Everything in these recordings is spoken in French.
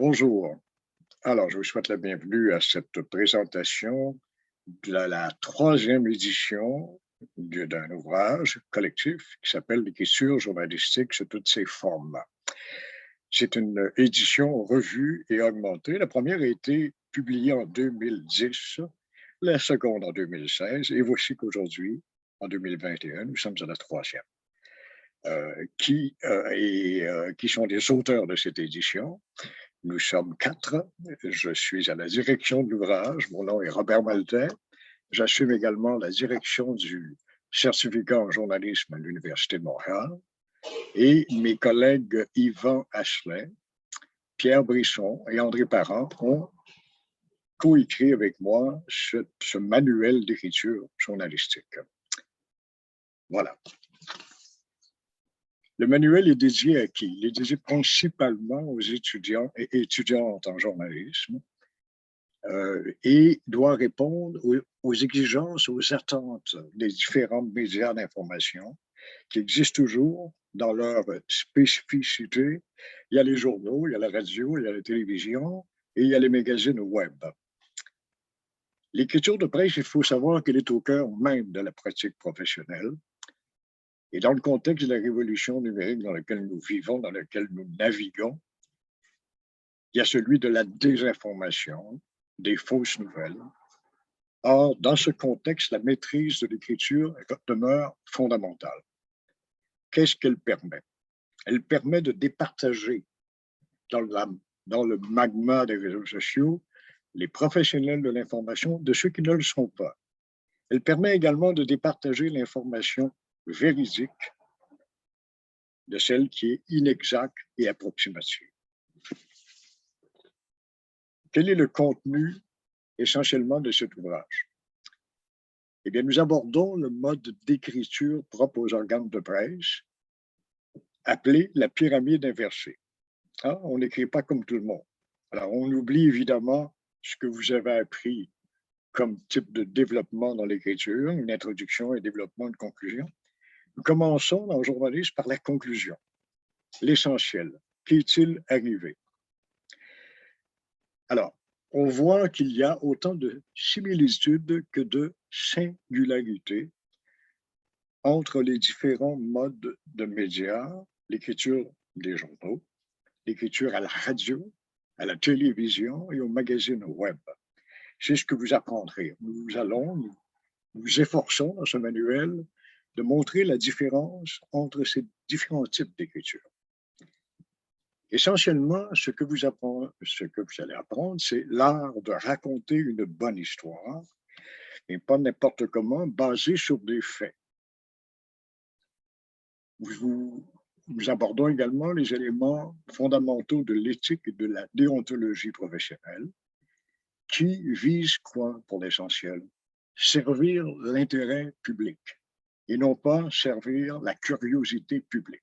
Bonjour. Alors, je vous souhaite la bienvenue à cette présentation de la troisième édition d'un ouvrage collectif qui s'appelle L'écriture journalistique sous toutes ses formes. C'est une édition revue et augmentée. La première a été publiée en 2010, la seconde en 2016, et voici qu'aujourd'hui, en 2021, nous sommes à la troisième. Qui sont les auteurs de cette édition? Nous sommes quatre. Je suis à la direction de l'ouvrage. Mon nom est Robert Maltais. J'assume également la direction du certificat en journalisme à l'Université de Montréal. Et mes collègues Yvan Asselin, Pierre Brisson et André Parent ont coécrit avec moi ce manuel d'écriture journalistique. Voilà. Le manuel est dédié à qui? Il est dédié principalement aux étudiants et étudiantes en journalisme et doit répondre aux exigences, aux attentes des différents médias d'information qui existent toujours dans leur spécificité. Il y a les journaux, il y a la radio, il y a la télévision et il y a les magazines web. L'écriture de presse, il faut savoir qu'elle est au cœur même de la pratique professionnelle. Et dans le contexte de la révolution numérique dans laquelle nous vivons, dans laquelle nous naviguons, il y a celui de la désinformation, des fausses nouvelles. Or, dans ce contexte, la maîtrise de l'écriture demeure fondamentale. Qu'est-ce qu'elle permet? Elle permet de départager dans le magma des réseaux sociaux les professionnels de l'information de ceux qui ne le sont pas. Elle permet également de départager l'information véridique de celle qui est inexacte et approximative. Quel est le contenu essentiellement de cet ouvrage? Eh bien, nous abordons le mode d'écriture propre aux organes de presse, appelé la pyramide inversée. Hein? On n'écrit pas comme tout le monde. Alors, on oublie évidemment ce que vous avez appris comme type de développement dans l'écriture, une introduction et développement, une conclusion. Nous commençons dans le journalisme par la conclusion, l'essentiel. Qu'est-il arrivé? Alors, on voit qu'il y a autant de similitudes que de singularités entre les différents modes de médias, l'écriture des journaux, l'écriture à la radio, à la télévision et au magazine web. C'est ce que vous apprendrez. Nous nous efforçons dans ce manuel de montrer la différence entre ces différents types d'écriture. Essentiellement, ce que vous allez apprendre, c'est l'art de raconter une bonne histoire, et pas n'importe comment, basée sur des faits. Nous abordons également les éléments fondamentaux de l'éthique et de la déontologie professionnelle, qui visent quoi pour l'essentiel? Servir l'intérêt public et non pas servir la curiosité publique.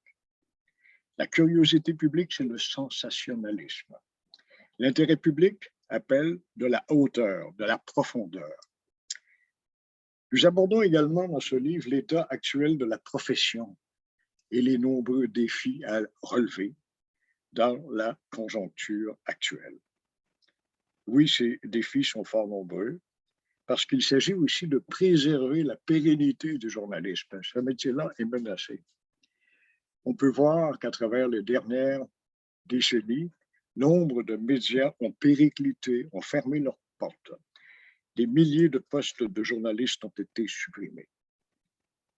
La curiosité publique, c'est le sensationnalisme. L'intérêt public appelle de la hauteur, de la profondeur. Nous abordons également dans ce livre l'état actuel de la profession et les nombreux défis à relever dans la conjoncture actuelle. Oui, ces défis sont fort nombreux parce qu'il s'agit aussi de préserver la pérennité du journalisme. Ce métier-là est menacé. On peut voir qu'à travers les dernières décennies, nombre de médias ont périclité, ont fermé leurs portes. Des milliers de postes de journalistes ont été supprimés.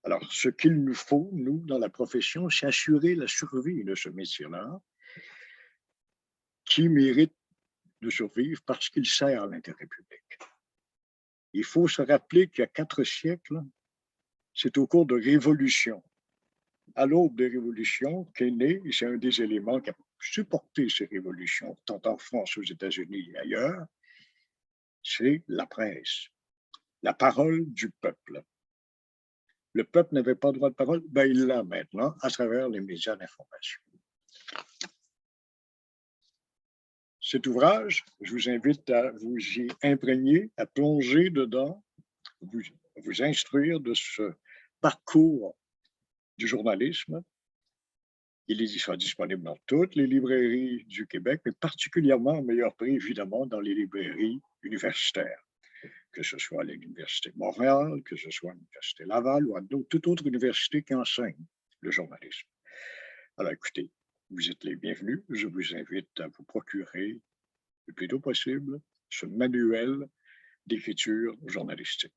Alors, ce qu'il nous faut, nous, dans la profession, c'est assurer la survie de ce métier-là, qui mérite de survivre parce qu'il sert à l'intérêt public. Il faut se rappeler qu'il y a 4 siècles, c'est au cours de révolutions, à l'aube des révolutions, qu'est né, et c'est un des éléments qui a supporté ces révolutions, tant en France, aux États-Unis et ailleurs, c'est la presse, la parole du peuple. Le peuple n'avait pas droit de parole, ben il l'a maintenant à travers les médias d'information. Cet ouvrage, je vous invite à vous y imprégner, à plonger dedans, vous instruire de ce parcours du journalisme. Il sera disponible dans toutes les librairies du Québec, mais particulièrement au meilleur prix, évidemment, dans les librairies universitaires, que ce soit à l'Université de Montréal, que ce soit à l'Université Laval ou à toute autre université qui enseigne le journalisme. Alors écoutez, vous êtes les bienvenus. Je vous invite à vous procurer le plus tôt possible ce manuel d'écriture journalistique.